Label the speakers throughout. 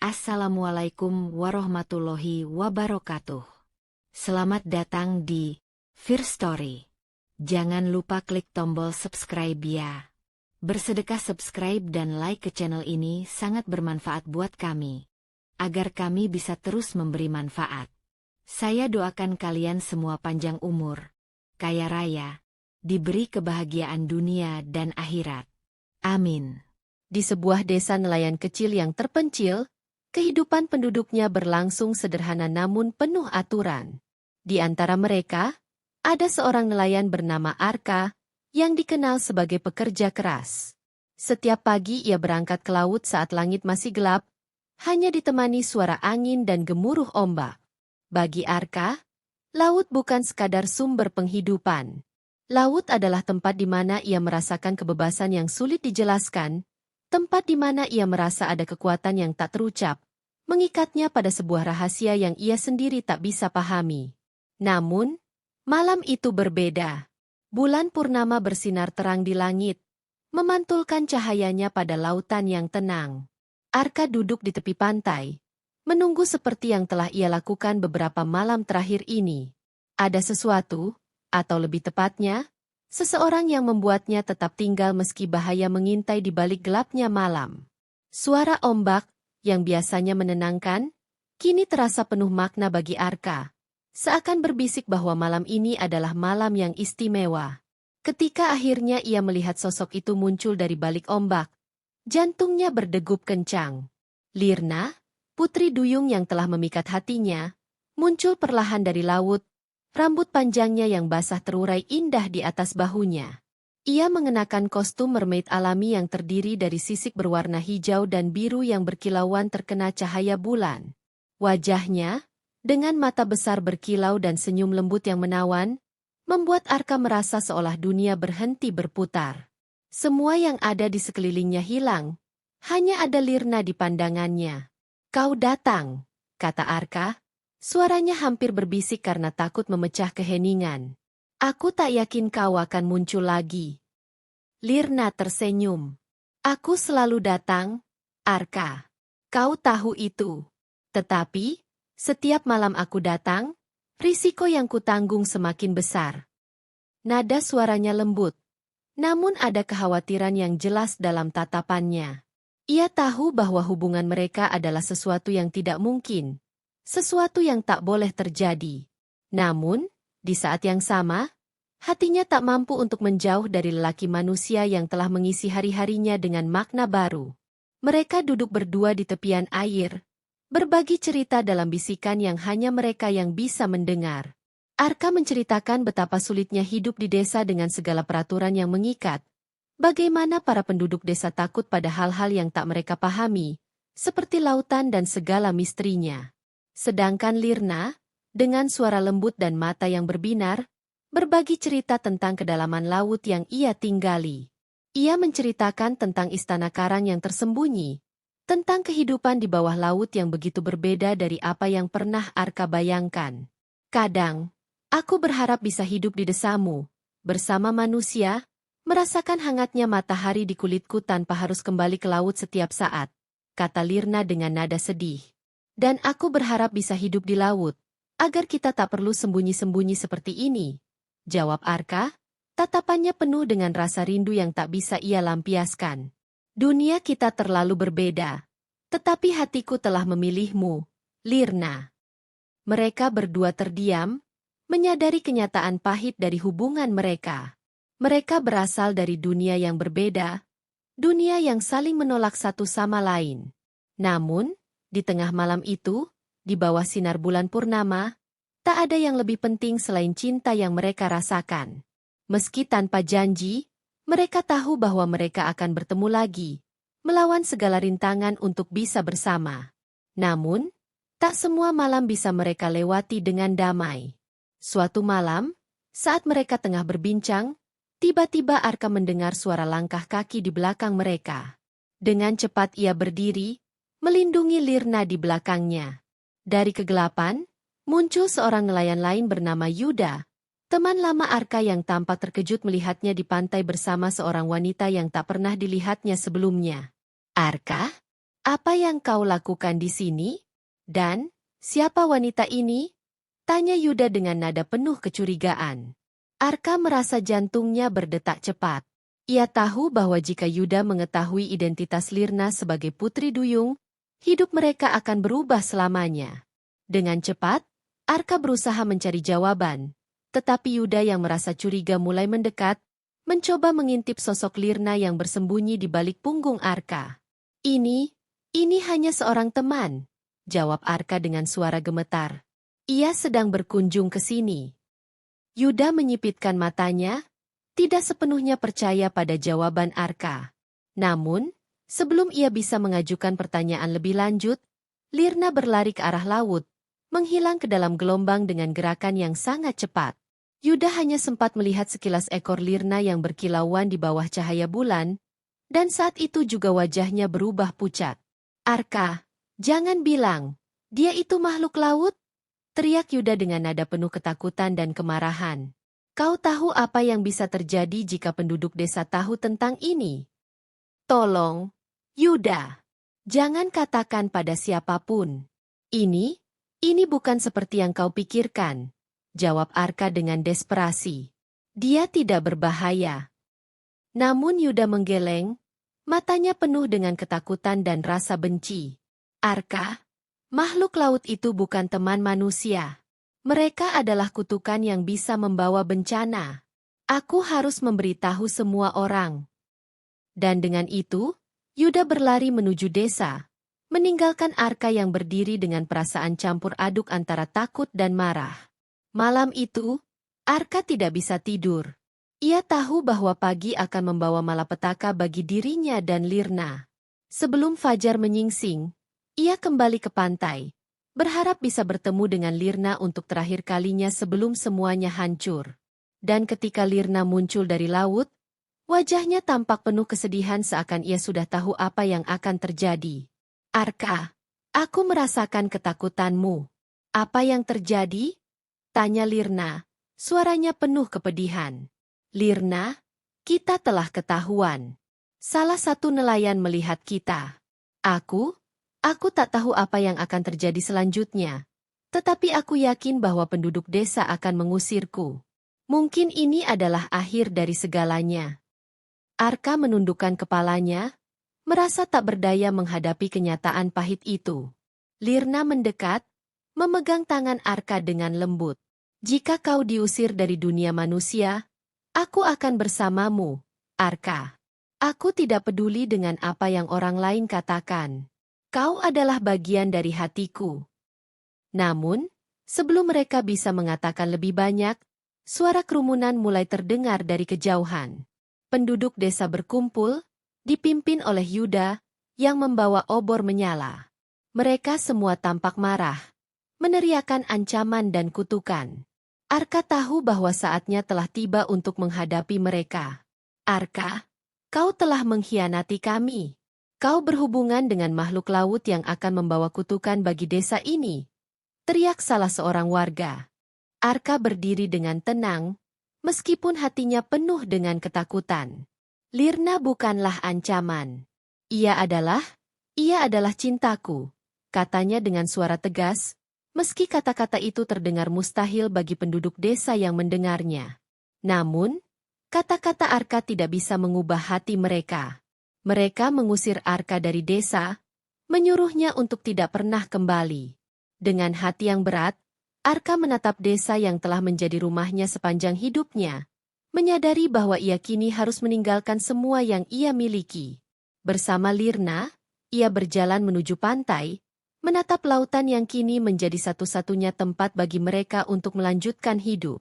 Speaker 1: Assalamualaikum warahmatullahi wabarakatuh. Selamat datang di First Story. Jangan lupa klik tombol subscribe ya. Bersedekah subscribe dan like ke channel ini sangat bermanfaat buat kami, agar kami bisa terus memberi manfaat. Saya doakan kalian semua panjang umur, kaya raya, diberi kebahagiaan dunia dan akhirat. Amin.
Speaker 2: Di sebuah desa nelayan kecil yang terpencil, kehidupan penduduknya berlangsung sederhana namun penuh aturan. Di antara mereka, ada seorang nelayan bernama Arka, yang dikenal sebagai pekerja keras. Setiap pagi ia berangkat ke laut saat langit masih gelap, hanya ditemani suara angin dan gemuruh ombak. Bagi Arka, laut bukan sekadar sumber penghidupan. Laut adalah tempat di mana ia merasakan kebebasan yang sulit dijelaskan, tempat di mana ia merasa ada kekuatan yang tak terucap, mengikatnya pada sebuah rahasia yang ia sendiri tak bisa pahami. Namun, malam itu berbeda. Bulan purnama bersinar terang di langit, memantulkan cahayanya pada lautan yang tenang. Arka duduk di tepi pantai, menunggu seperti yang telah ia lakukan beberapa malam terakhir ini. Ada sesuatu, atau lebih tepatnya, seseorang yang membuatnya tetap tinggal meski bahaya mengintai di balik gelapnya malam. Suara ombak, yang biasanya menenangkan, kini terasa penuh makna bagi Arka, seakan berbisik bahwa malam ini adalah malam yang istimewa. Ketika akhirnya ia melihat sosok itu muncul dari balik ombak, jantungnya berdegup kencang. Lirna, putri duyung yang telah memikat hatinya, muncul perlahan dari laut, rambut panjangnya yang basah terurai indah di atas bahunya. Ia mengenakan kostum mermaid alami yang terdiri dari sisik berwarna hijau dan biru yang berkilauan terkena cahaya bulan. Wajahnya, dengan mata besar berkilau dan senyum lembut yang menawan, membuat Arka merasa seolah dunia berhenti berputar. Semua yang ada di sekelilingnya hilang, hanya ada Lirna di pandangannya. "Kau datang," kata Arka, suaranya hampir berbisik karena takut memecah keheningan. "Aku tak yakin kau akan muncul lagi." Lirna tersenyum. "Aku selalu datang, Arka. Kau tahu itu. Tetapi, setiap malam aku datang, risiko yang kutanggung semakin besar." Nada suaranya lembut, namun ada kekhawatiran yang jelas dalam tatapannya. Ia tahu bahwa hubungan mereka adalah sesuatu yang tidak mungkin, sesuatu yang tak boleh terjadi. Namun, di saat yang sama, hatinya tak mampu untuk menjauh dari lelaki manusia yang telah mengisi hari-harinya dengan makna baru. Mereka duduk berdua di tepian air, berbagi cerita dalam bisikan yang hanya mereka yang bisa mendengar. Arka menceritakan betapa sulitnya hidup di desa dengan segala peraturan yang mengikat, bagaimana para penduduk desa takut pada hal-hal yang tak mereka pahami, seperti lautan dan segala misterinya. Sedangkan Lirna, dengan suara lembut dan mata yang berbinar, berbagi cerita tentang kedalaman laut yang ia tinggali. Ia menceritakan tentang istana karang yang tersembunyi, tentang kehidupan di bawah laut yang begitu berbeda dari apa yang pernah Arka bayangkan. "Kadang, aku berharap bisa hidup di desamu, bersama manusia, merasakan hangatnya matahari di kulitku tanpa harus kembali ke laut setiap saat," kata Lirna dengan nada sedih. "Dan aku berharap bisa hidup di laut, agar kita tak perlu sembunyi-sembunyi seperti ini," jawab Arka, tatapannya penuh dengan rasa rindu yang tak bisa ia lampiaskan. "Dunia kita terlalu berbeda, tetapi hatiku telah memilihmu, Lirna." Mereka berdua terdiam, menyadari kenyataan pahit dari hubungan mereka. Mereka berasal dari dunia yang berbeda, dunia yang saling menolak satu sama lain. Namun, di tengah malam itu, di bawah sinar bulan purnama, tak ada yang lebih penting selain cinta yang mereka rasakan. Meski tanpa janji, mereka tahu bahwa mereka akan bertemu lagi, melawan segala rintangan untuk bisa bersama. Namun, tak semua malam bisa mereka lewati dengan damai. Suatu malam, saat mereka tengah berbincang, tiba-tiba Arka mendengar suara langkah kaki di belakang mereka. Dengan cepat ia berdiri, melindungi Lirna di belakangnya. Dari kegelapan, muncul seorang nelayan lain bernama Yuda, teman lama Arka yang tampak terkejut melihatnya di pantai bersama seorang wanita yang tak pernah dilihatnya sebelumnya. "Arka? Apa yang kau lakukan di sini? Dan, siapa wanita ini? Tanya Yuda dengan nada penuh kecurigaan. Arka merasa jantungnya berdetak cepat. Ia tahu bahwa jika Yuda mengetahui identitas Lirna sebagai Putri Duyung, hidup mereka akan berubah selamanya. Dengan cepat, Arka berusaha mencari jawaban. Tetapi Yuda yang merasa curiga mulai mendekat, mencoba mengintip sosok Lirna yang bersembunyi di balik punggung Arka. Ini hanya seorang teman, jawab Arka dengan suara gemetar. Ia sedang berkunjung ke sini. Yuda menyipitkan matanya, tidak sepenuhnya percaya pada jawaban Arka. Namun, sebelum ia bisa mengajukan pertanyaan lebih lanjut, Lirna berlari ke arah laut, menghilang ke dalam gelombang dengan gerakan yang sangat cepat. Yuda hanya sempat melihat sekilas ekor Lirna yang berkilauan di bawah cahaya bulan, dan saat itu juga wajahnya berubah pucat. Arka, jangan bilang, dia itu makhluk laut? Teriak Yuda dengan nada penuh ketakutan dan kemarahan. Kau tahu apa yang bisa terjadi jika penduduk desa tahu tentang ini? Tolong, Yuda, jangan katakan pada siapapun. Ini bukan seperti yang kau pikirkan, jawab Arka dengan desperasi. Dia tidak berbahaya. Namun Yuda menggeleng, matanya penuh dengan ketakutan dan rasa benci. Arka, makhluk laut itu bukan teman manusia. Mereka adalah kutukan yang bisa membawa bencana. Aku harus memberitahu semua orang. Dan dengan itu, Yuda berlari menuju desa, meninggalkan Arka yang berdiri dengan perasaan campur aduk antara takut dan marah. Malam itu, Arka tidak bisa tidur. Ia tahu bahwa pagi akan membawa malapetaka bagi dirinya dan Lirna. Sebelum fajar menyingsing, ia kembali ke pantai, berharap bisa bertemu dengan Lirna untuk terakhir kalinya sebelum semuanya hancur. Dan ketika Lirna muncul dari laut, wajahnya tampak penuh kesedihan seakan ia sudah tahu apa yang akan terjadi. Arka, aku merasakan ketakutanmu. Apa yang terjadi? Tanya Lirna, suaranya penuh kepedihan. Lirna, kita telah ketahuan. Salah satu nelayan melihat kita. Aku tak tahu apa yang akan terjadi selanjutnya. Tetapi aku yakin bahwa penduduk desa akan mengusirku. Mungkin ini adalah akhir dari segalanya. Arka menundukkan kepalanya, merasa tak berdaya menghadapi kenyataan pahit itu. Lirna mendekat, memegang tangan Arka dengan lembut. Jika kau diusir dari dunia manusia, aku akan bersamamu, Arka. Aku tidak peduli dengan apa yang orang lain katakan. Kau adalah bagian dari hatiku. Namun, sebelum mereka bisa mengatakan lebih banyak, suara kerumunan mulai terdengar dari kejauhan. Penduduk desa berkumpul, dipimpin oleh Yuda, yang membawa obor menyala. Mereka semua tampak marah, meneriakan ancaman dan kutukan. Arka tahu bahwa saatnya telah tiba untuk menghadapi mereka. Arka, kau telah mengkhianati kami. Kau berhubungan dengan makhluk laut yang akan membawa kutukan bagi desa ini. Teriak salah seorang warga. Arka berdiri dengan tenang, meskipun hatinya penuh dengan ketakutan. Lirna bukanlah ancaman. Ia adalah cintaku, katanya dengan suara tegas, meski kata-kata itu terdengar mustahil bagi penduduk desa yang mendengarnya. Namun, kata-kata Arka tidak bisa mengubah hati mereka. Mereka mengusir Arka dari desa, menyuruhnya untuk tidak pernah kembali. Dengan hati yang berat, Arka menatap desa yang telah menjadi rumahnya sepanjang hidupnya, menyadari bahwa ia kini harus meninggalkan semua yang ia miliki. Bersama Lirna, ia berjalan menuju pantai, menatap lautan yang kini menjadi satu-satunya tempat bagi mereka untuk melanjutkan hidup.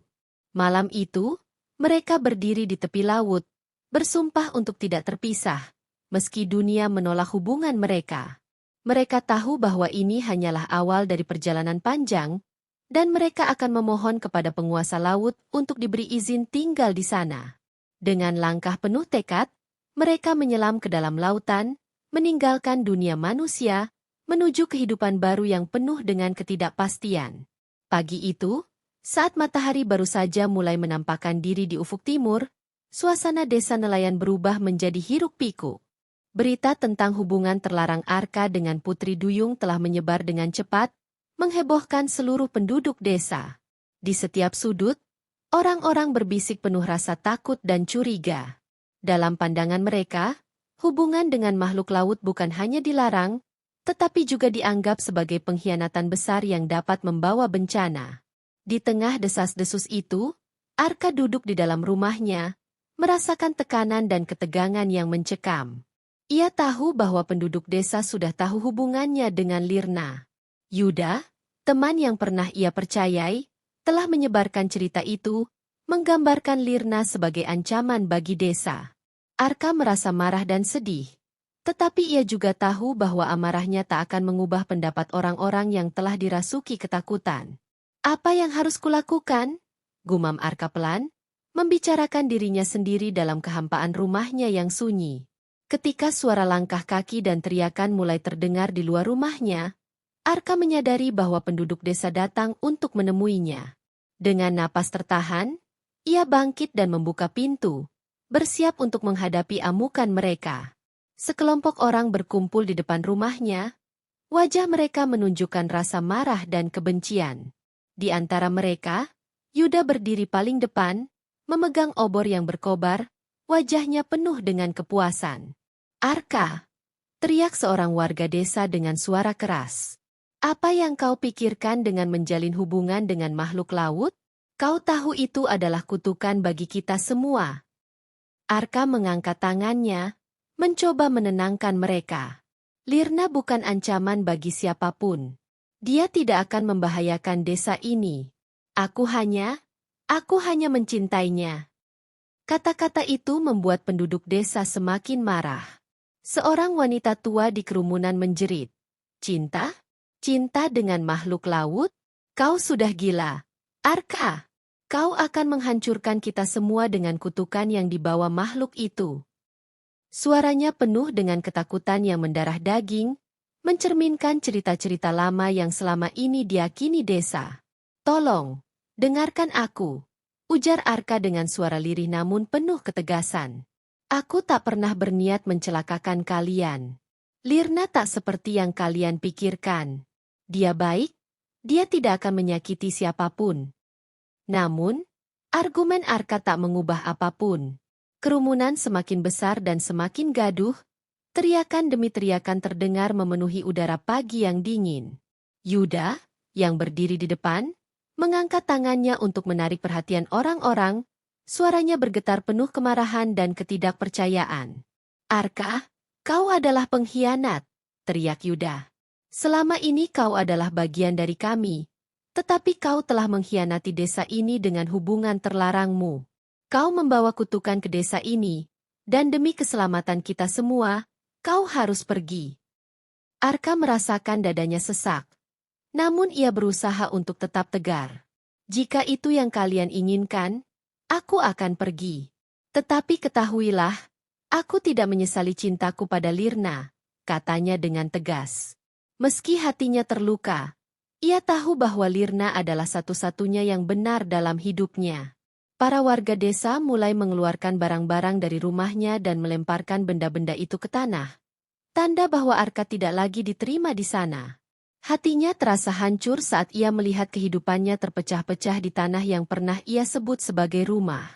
Speaker 2: Malam itu, mereka berdiri di tepi laut, bersumpah untuk tidak terpisah, meski dunia menolak hubungan mereka. Mereka tahu bahwa ini hanyalah awal dari perjalanan panjang, dan mereka akan memohon kepada penguasa laut untuk diberi izin tinggal di sana. Dengan langkah penuh tekad, mereka menyelam ke dalam lautan, meninggalkan dunia manusia, menuju kehidupan baru yang penuh dengan ketidakpastian. Pagi itu, saat matahari baru saja mulai menampakkan diri di ufuk timur, suasana desa nelayan berubah menjadi hiruk-pikuk. Berita tentang hubungan terlarang Arka dengan Putri Duyung telah menyebar dengan cepat, menghebohkan seluruh penduduk desa. Di setiap sudut, orang-orang berbisik penuh rasa takut dan curiga. Dalam pandangan mereka, hubungan dengan makhluk laut bukan hanya dilarang, tetapi juga dianggap sebagai pengkhianatan besar yang dapat membawa bencana. Di tengah desas-desus itu, Arka duduk di dalam rumahnya, merasakan tekanan dan ketegangan yang mencekam. Ia tahu bahwa penduduk desa sudah tahu hubungannya dengan Lirna. Yuda, teman yang pernah ia percayai, telah menyebarkan cerita itu, menggambarkan Lirna sebagai ancaman bagi desa. Arka merasa marah dan sedih. Tetapi ia juga tahu bahwa amarahnya tak akan mengubah pendapat orang-orang yang telah dirasuki ketakutan. Apa yang harus kulakukan? Gumam Arka pelan, membicarakan dirinya sendiri dalam kehampaan rumahnya yang sunyi. Ketika suara langkah kaki dan teriakan mulai terdengar di luar rumahnya, Arka menyadari bahwa penduduk desa datang untuk menemuinya. Dengan napas tertahan, ia bangkit dan membuka pintu, bersiap untuk menghadapi amukan mereka. Sekelompok orang berkumpul di depan rumahnya, wajah mereka menunjukkan rasa marah dan kebencian. Di antara mereka, Yuda berdiri paling depan, memegang obor yang berkobar, wajahnya penuh dengan kepuasan. Arka, teriak seorang warga desa dengan suara keras. Apa yang kau pikirkan dengan menjalin hubungan dengan makhluk laut? Kau tahu itu adalah kutukan bagi kita semua. Arka mengangkat tangannya, mencoba menenangkan mereka. Lirna bukan ancaman bagi siapapun. Dia tidak akan membahayakan desa ini. Aku hanya mencintainya. Kata-kata itu membuat penduduk desa semakin marah. Seorang wanita tua di kerumunan menjerit. Cinta? Cinta dengan makhluk laut? Kau sudah gila. Arka, kau akan menghancurkan kita semua dengan kutukan yang dibawa makhluk itu. Suaranya penuh dengan ketakutan yang mendarah daging, mencerminkan cerita-cerita lama yang selama ini diakini desa. Tolong, dengarkan aku. Ujar Arka dengan suara lirih namun penuh ketegasan. Aku tak pernah berniat mencelakakan kalian. Lirna tak seperti yang kalian pikirkan. Dia baik, dia tidak akan menyakiti siapapun. Namun, argumen Arka tak mengubah apapun. Kerumunan semakin besar dan semakin gaduh, teriakan demi teriakan terdengar memenuhi udara pagi yang dingin. Yuda, yang berdiri di depan, mengangkat tangannya untuk menarik perhatian orang-orang, suaranya bergetar penuh kemarahan dan ketidakpercayaan. Arka, kau adalah pengkhianat, teriak Yuda. Selama ini kau adalah bagian dari kami, tetapi kau telah mengkhianati desa ini dengan hubungan terlarangmu. Kau membawa kutukan ke desa ini, dan demi keselamatan kita semua, kau harus pergi. Arka merasakan dadanya sesak. Namun ia berusaha untuk tetap tegar. Jika itu yang kalian inginkan, aku akan pergi. Tetapi ketahuilah, aku tidak menyesali cintaku pada Lirna, katanya dengan tegas. Meski hatinya terluka, ia tahu bahwa Lirna adalah satu-satunya yang benar dalam hidupnya. Para warga desa mulai mengeluarkan barang-barang dari rumahnya dan melemparkan benda-benda itu ke tanah. Tanda bahwa Arka tidak lagi diterima di sana. Hatinya terasa hancur saat ia melihat kehidupannya terpecah-pecah di tanah yang pernah ia sebut sebagai rumah.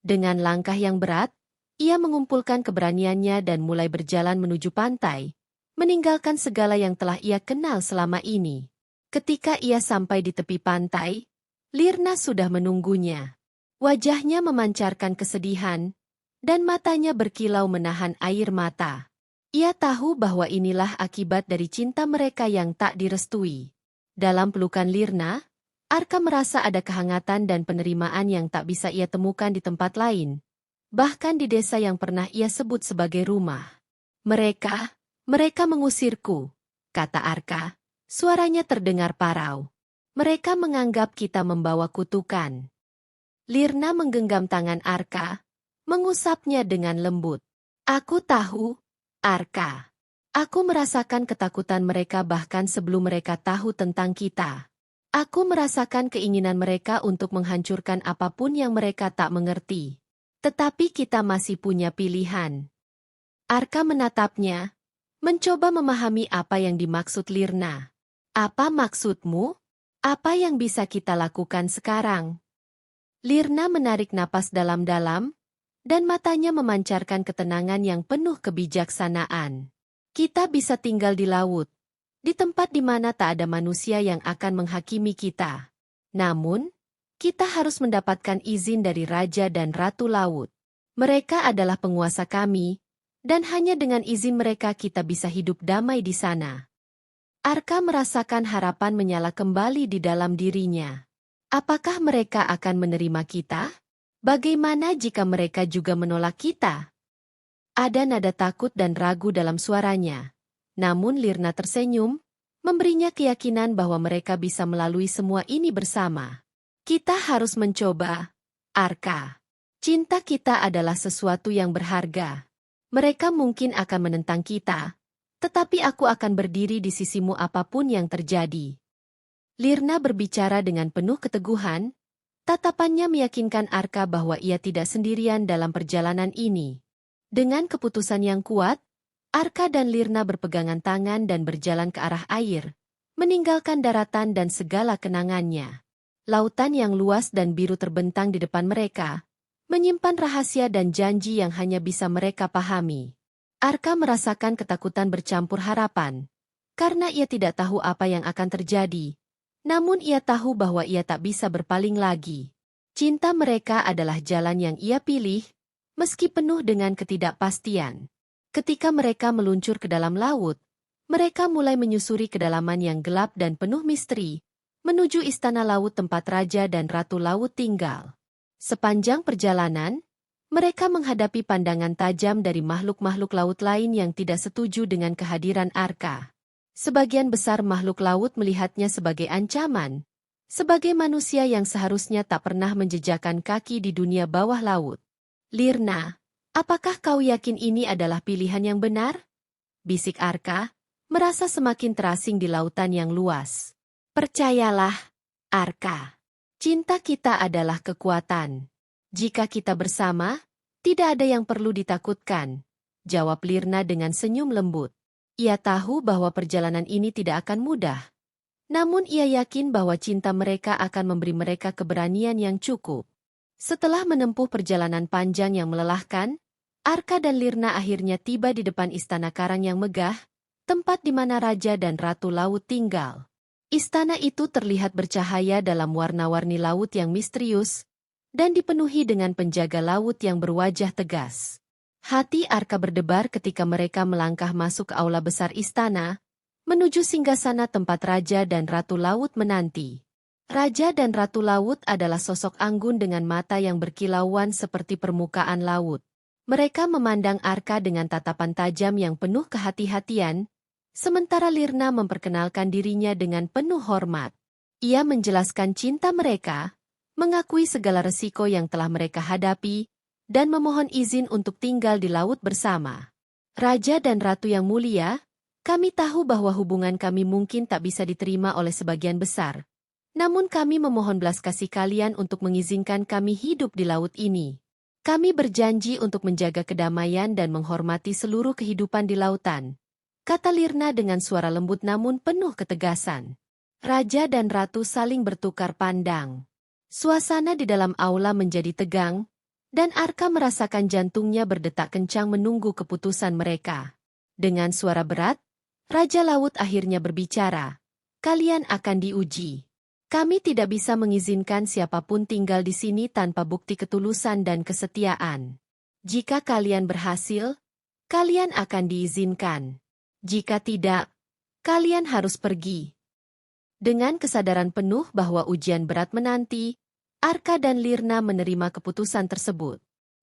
Speaker 2: Dengan langkah yang berat, ia mengumpulkan keberaniannya dan mulai berjalan menuju pantai, meninggalkan segala yang telah ia kenal selama ini. Ketika ia sampai di tepi pantai, Lirna sudah menunggunya. Wajahnya memancarkan kesedihan, dan matanya berkilau menahan air mata. Ia tahu bahwa inilah akibat dari cinta mereka yang tak direstui. Dalam pelukan Lirna, Arka merasa ada kehangatan dan penerimaan yang tak bisa ia temukan di tempat lain, bahkan di desa yang pernah ia sebut sebagai rumah. Mereka mengusirku, kata Arka, suaranya terdengar parau. Mereka menganggap kita membawa kutukan. Lirna menggenggam tangan Arka, mengusapnya dengan lembut. Aku tahu, Arka. Aku merasakan ketakutan mereka bahkan sebelum mereka tahu tentang kita. Aku merasakan keinginan mereka untuk menghancurkan apapun yang mereka tak mengerti. Tetapi kita masih punya pilihan. Arka menatapnya, mencoba memahami apa yang dimaksud Lirna. Apa maksudmu? Apa yang bisa kita lakukan sekarang? Lirna menarik napas dalam-dalam, dan matanya memancarkan ketenangan yang penuh kebijaksanaan. Kita bisa tinggal di laut, di tempat di mana tak ada manusia yang akan menghakimi kita. Namun, kita harus mendapatkan izin dari Raja dan Ratu Laut. Mereka adalah penguasa kami, dan hanya dengan izin mereka kita bisa hidup damai di sana. Arka merasakan harapan menyala kembali di dalam dirinya. Apakah mereka akan menerima kita? Bagaimana jika mereka juga menolak kita? Ada nada takut dan ragu dalam suaranya. Namun Lirna tersenyum, memberinya keyakinan bahwa mereka bisa melalui semua ini bersama. Kita harus mencoba, Arka. Cinta kita adalah sesuatu yang berharga. Mereka mungkin akan menentang kita, tetapi aku akan berdiri di sisimu apapun yang terjadi. Lirna berbicara dengan penuh keteguhan, tatapannya meyakinkan Arka bahwa ia tidak sendirian dalam perjalanan ini. Dengan keputusan yang kuat, Arka dan Lirna berpegangan tangan dan berjalan ke arah air, meninggalkan daratan dan segala kenangannya. Lautan yang luas dan biru terbentang di depan mereka, menyimpan rahasia dan janji yang hanya bisa mereka pahami. Arka merasakan ketakutan bercampur harapan, karena ia tidak tahu apa yang akan terjadi. Namun ia tahu bahwa ia tak bisa berpaling lagi. Cinta mereka adalah jalan yang ia pilih, meski penuh dengan ketidakpastian. Ketika mereka meluncur ke dalam laut, mereka mulai menyusuri kedalaman yang gelap dan penuh misteri, menuju istana laut tempat Raja dan Ratu Laut tinggal. Sepanjang perjalanan, mereka menghadapi pandangan tajam dari makhluk-makhluk laut lain yang tidak setuju dengan kehadiran Arka. Sebagian besar makhluk laut melihatnya sebagai ancaman, sebagai manusia yang seharusnya tak pernah menjejakkan kaki di dunia bawah laut. Lirna, apakah kau yakin ini adalah pilihan yang benar? Bisik Arka, merasa semakin terasing di lautan yang luas. Percayalah, Arka. Cinta kita adalah kekuatan. Jika kita bersama, tidak ada yang perlu ditakutkan, jawab Lirna dengan senyum lembut. Ia tahu bahwa perjalanan ini tidak akan mudah. Namun ia yakin bahwa cinta mereka akan memberi mereka keberanian yang cukup. Setelah menempuh perjalanan panjang yang melelahkan, Arka dan Lirna akhirnya tiba di depan istana karang yang megah, tempat di mana Raja dan Ratu Laut tinggal. Istana itu terlihat bercahaya dalam warna-warni laut yang misterius, dan dipenuhi dengan penjaga laut yang berwajah tegas. Hati Arka berdebar ketika mereka melangkah masuk ke aula besar istana, menuju singgasana tempat Raja dan Ratu Laut menanti. Raja dan Ratu Laut adalah sosok anggun dengan mata yang berkilauan seperti permukaan laut. Mereka memandang Arka dengan tatapan tajam yang penuh kehati-hatian, sementara Lirna memperkenalkan dirinya dengan penuh hormat. Ia menjelaskan cinta mereka, mengakui segala resiko yang telah mereka hadapi, dan memohon izin untuk tinggal di laut bersama. Raja dan Ratu yang mulia, kami tahu bahwa hubungan kami mungkin tak bisa diterima oleh sebagian besar. Namun kami memohon belas kasih kalian untuk mengizinkan kami hidup di laut ini. Kami berjanji untuk menjaga kedamaian dan menghormati seluruh kehidupan di lautan, kata Lirna dengan suara lembut namun penuh ketegasan. Raja dan Ratu saling bertukar pandang. Suasana di dalam aula menjadi tegang, dan Arka merasakan jantungnya berdetak kencang menunggu keputusan mereka. Dengan suara berat, Raja Laut akhirnya berbicara. Kalian akan diuji. Kami tidak bisa mengizinkan siapapun tinggal di sini tanpa bukti ketulusan dan kesetiaan. Jika kalian berhasil, kalian akan diizinkan. Jika tidak, kalian harus pergi. Dengan kesadaran penuh bahwa ujian berat menanti, Arka dan Lirna menerima keputusan tersebut.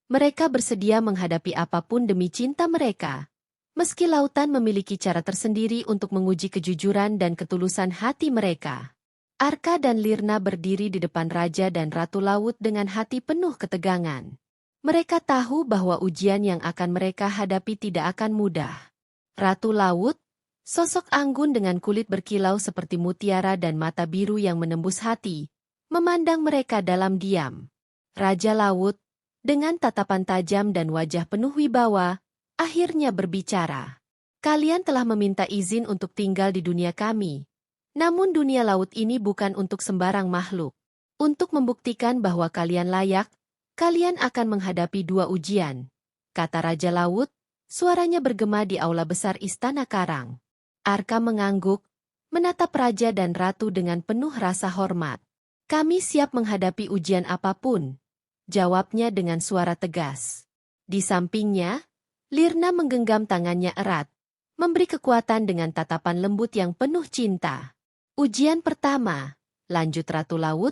Speaker 2: Mereka bersedia menghadapi apapun demi cinta mereka. Meski lautan memiliki cara tersendiri untuk menguji kejujuran dan ketulusan hati mereka. Arka dan Lirna berdiri di depan Raja dan Ratu Laut dengan hati penuh ketegangan. Mereka tahu bahwa ujian yang akan mereka hadapi tidak akan mudah. Ratu Laut, sosok anggun dengan kulit berkilau seperti mutiara dan mata biru yang menembus hati, memandang mereka dalam diam. Raja Laut, dengan tatapan tajam dan wajah penuh wibawa, akhirnya berbicara. Kalian telah meminta izin untuk tinggal di dunia kami. Namun dunia laut ini bukan untuk sembarang makhluk. Untuk membuktikan bahwa kalian layak, kalian akan menghadapi 2 ujian, kata Raja Laut, suaranya bergema di aula besar Istana Karang. Arka mengangguk, menatap Raja dan Ratu dengan penuh rasa hormat. Kami siap menghadapi ujian apapun, jawabnya dengan suara tegas. Di sampingnya, Lirna menggenggam tangannya erat, memberi kekuatan dengan tatapan lembut yang penuh cinta. Ujian pertama, lanjut Ratu Laut,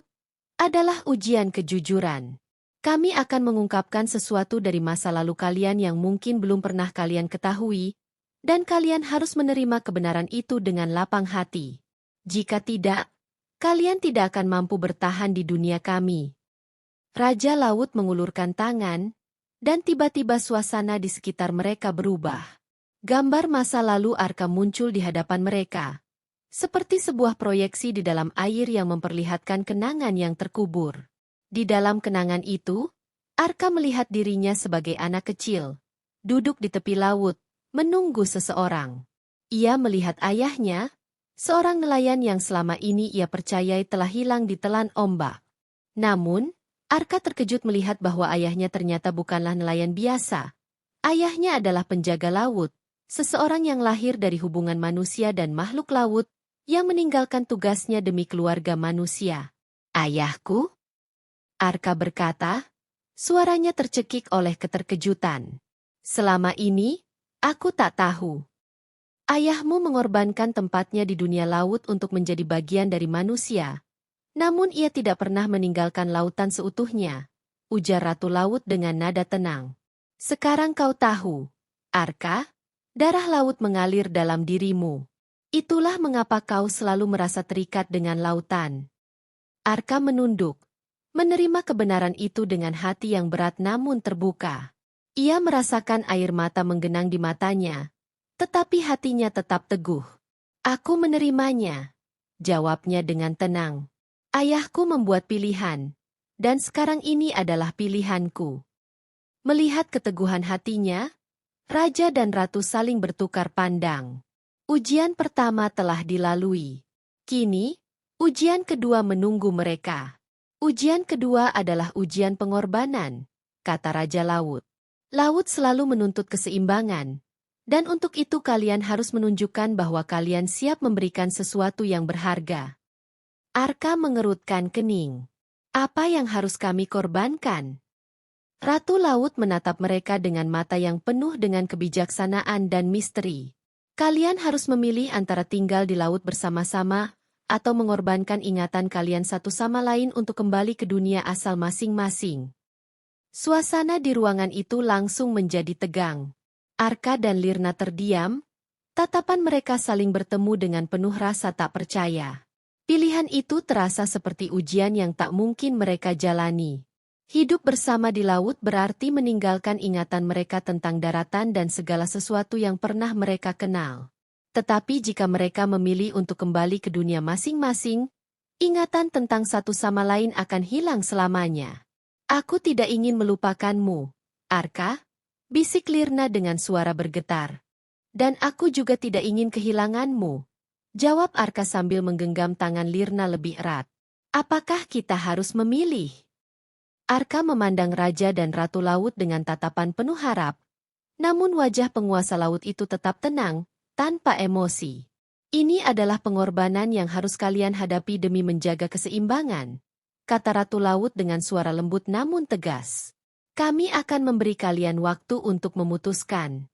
Speaker 2: adalah ujian kejujuran. Kami akan mengungkapkan sesuatu dari masa lalu kalian yang mungkin belum pernah kalian ketahui, dan kalian harus menerima kebenaran itu dengan lapang hati. Jika tidak, kalian tidak akan mampu bertahan di dunia kami. Raja Laut mengulurkan tangan, dan tiba-tiba suasana di sekitar mereka berubah. Gambar masa lalu Arka muncul di hadapan mereka, seperti sebuah proyeksi di dalam air yang memperlihatkan kenangan yang terkubur. Di dalam kenangan itu, Arka melihat dirinya sebagai anak kecil, duduk di tepi laut, menunggu seseorang. Ia melihat ayahnya, seorang nelayan yang selama ini ia percayai telah hilang ditelan ombak. Namun, Arka terkejut melihat bahwa ayahnya ternyata bukanlah nelayan biasa. Ayahnya adalah penjaga laut, seseorang yang lahir dari hubungan manusia dan makhluk laut, yang meninggalkan tugasnya demi keluarga manusia. Ayahku? Arka berkata, suaranya tercekik oleh keterkejutan. Selama ini, aku tak tahu. Ayahmu mengorbankan tempatnya di dunia laut untuk menjadi bagian dari manusia. Namun ia tidak pernah meninggalkan lautan seutuhnya, ujar Ratu Laut dengan nada tenang. Sekarang kau tahu, Arka, darah laut mengalir dalam dirimu. Itulah mengapa kau selalu merasa terikat dengan lautan. Arka menunduk, menerima kebenaran itu dengan hati yang berat namun terbuka. Ia merasakan air mata menggenang di matanya, tetapi hatinya tetap teguh. Aku menerimanya, jawabnya dengan tenang. Ayahku membuat pilihan, dan sekarang ini adalah pilihanku. Melihat keteguhan hatinya, Raja dan Ratu saling bertukar pandang. Ujian pertama telah dilalui. Kini, ujian kedua menunggu mereka. Ujian kedua adalah ujian pengorbanan, kata Raja Laut. Laut selalu menuntut keseimbangan, dan untuk itu kalian harus menunjukkan bahwa kalian siap memberikan sesuatu yang berharga. Arka mengerutkan kening. Apa yang harus kami korbankan? Ratu Laut menatap mereka dengan mata yang penuh dengan kebijaksanaan dan misteri. Kalian harus memilih antara tinggal di laut bersama-sama, atau mengorbankan ingatan kalian satu sama lain untuk kembali ke dunia asal masing-masing. Suasana di ruangan itu langsung menjadi tegang. Arka dan Lirna terdiam, tatapan mereka saling bertemu dengan penuh rasa tak percaya. Pilihan itu terasa seperti ujian yang tak mungkin mereka jalani. Hidup bersama di laut berarti meninggalkan ingatan mereka tentang daratan dan segala sesuatu yang pernah mereka kenal. Tetapi jika mereka memilih untuk kembali ke dunia masing-masing, ingatan tentang satu sama lain akan hilang selamanya. Aku tidak ingin melupakanmu, Arka, bisik Lirna dengan suara bergetar. Dan aku juga tidak ingin kehilanganmu, jawab Arka sambil menggenggam tangan Lirna lebih erat. Apakah kita harus memilih? Arka memandang Raja dan Ratu Laut dengan tatapan penuh harap, namun wajah penguasa laut itu tetap tenang, tanpa emosi. Ini adalah pengorbanan yang harus kalian hadapi demi menjaga keseimbangan, kata Ratu Laut dengan suara lembut namun tegas. Kami akan memberi kalian waktu untuk memutuskan.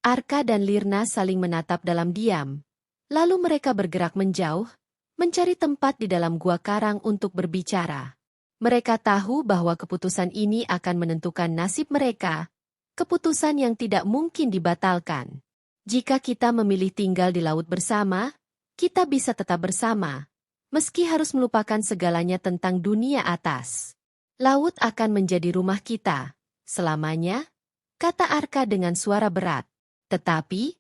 Speaker 2: Arka dan Lirna saling menatap dalam diam, lalu mereka bergerak menjauh, mencari tempat di dalam gua karang untuk berbicara. Mereka tahu bahwa keputusan ini akan menentukan nasib mereka, keputusan yang tidak mungkin dibatalkan. Jika kita memilih tinggal di laut bersama, kita bisa tetap bersama, meski harus melupakan segalanya tentang dunia atas. Laut akan menjadi rumah kita, selamanya, kata Arka dengan suara berat. Tetapi,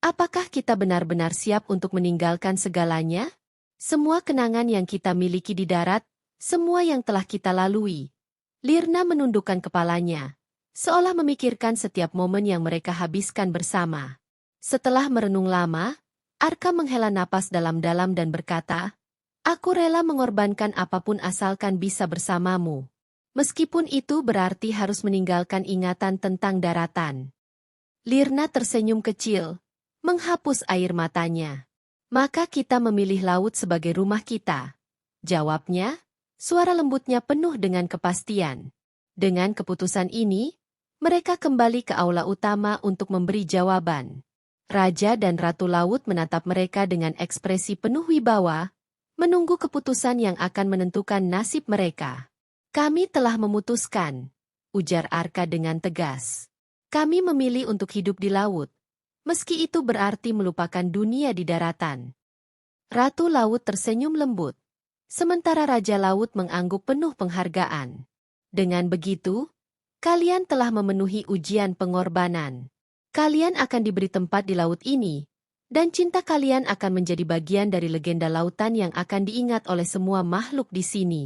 Speaker 2: apakah kita benar-benar siap untuk meninggalkan segalanya? Semua kenangan yang kita miliki di darat, semua yang telah kita lalui. Lirna menundukkan kepalanya, seolah memikirkan setiap momen yang mereka habiskan bersama. Setelah merenung lama, Arka menghela napas dalam-dalam dan berkata, "Aku rela mengorbankan apapun asalkan bisa bersamamu. Meskipun itu berarti harus meninggalkan ingatan tentang daratan." Lirna tersenyum kecil, menghapus air matanya. "Maka kita memilih laut sebagai rumah kita," jawabnya, suara lembutnya penuh dengan kepastian. Dengan keputusan ini, mereka kembali ke aula utama untuk memberi jawaban. Raja dan Ratu Laut menatap mereka dengan ekspresi penuh wibawa, menunggu keputusan yang akan menentukan nasib mereka. "Kami telah memutuskan," ujar Arka dengan tegas. "Kami memilih untuk hidup di laut, meski itu berarti melupakan dunia di daratan." Ratu Laut tersenyum lembut, sementara Raja Laut mengangguk penuh penghargaan. "Dengan begitu, kalian telah memenuhi ujian pengorbanan. Kalian akan diberi tempat di laut ini, dan cinta kalian akan menjadi bagian dari legenda lautan yang akan diingat oleh semua makhluk di sini."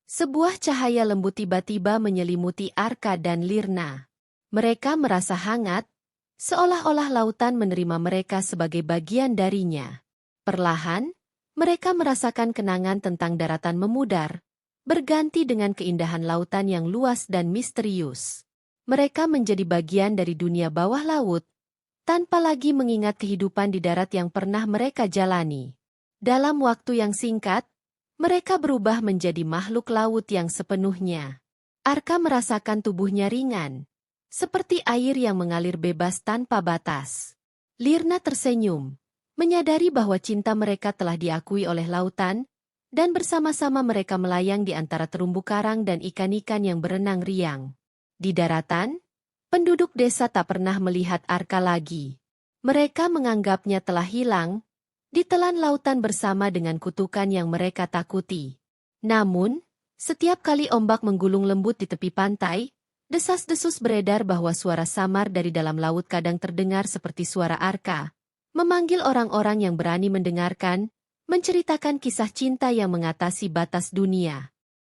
Speaker 2: Sebuah cahaya lembut tiba-tiba menyelimuti Arka dan Lirna. Mereka merasa hangat, seolah-olah lautan menerima mereka sebagai bagian darinya. Perlahan, mereka merasakan kenangan tentang daratan memudar, berganti dengan keindahan lautan yang luas dan misterius. Mereka menjadi bagian dari dunia bawah laut, tanpa lagi mengingat kehidupan di darat yang pernah mereka jalani. Dalam waktu yang singkat, mereka berubah menjadi makhluk laut yang sepenuhnya. Arka merasakan tubuhnya ringan, seperti air yang mengalir bebas tanpa batas. Lirna tersenyum, menyadari bahwa cinta mereka telah diakui oleh lautan, dan bersama-sama mereka melayang di antara terumbu karang dan ikan-ikan yang berenang riang. Di daratan, penduduk desa tak pernah melihat Arka lagi. Mereka menganggapnya telah hilang, ditelan lautan bersama dengan kutukan yang mereka takuti. Namun, setiap kali ombak menggulung lembut di tepi pantai, desas-desus beredar bahwa suara samar dari dalam laut kadang terdengar seperti suara Arka, memanggil orang-orang yang berani mendengarkan, menceritakan kisah cinta yang mengatasi batas dunia.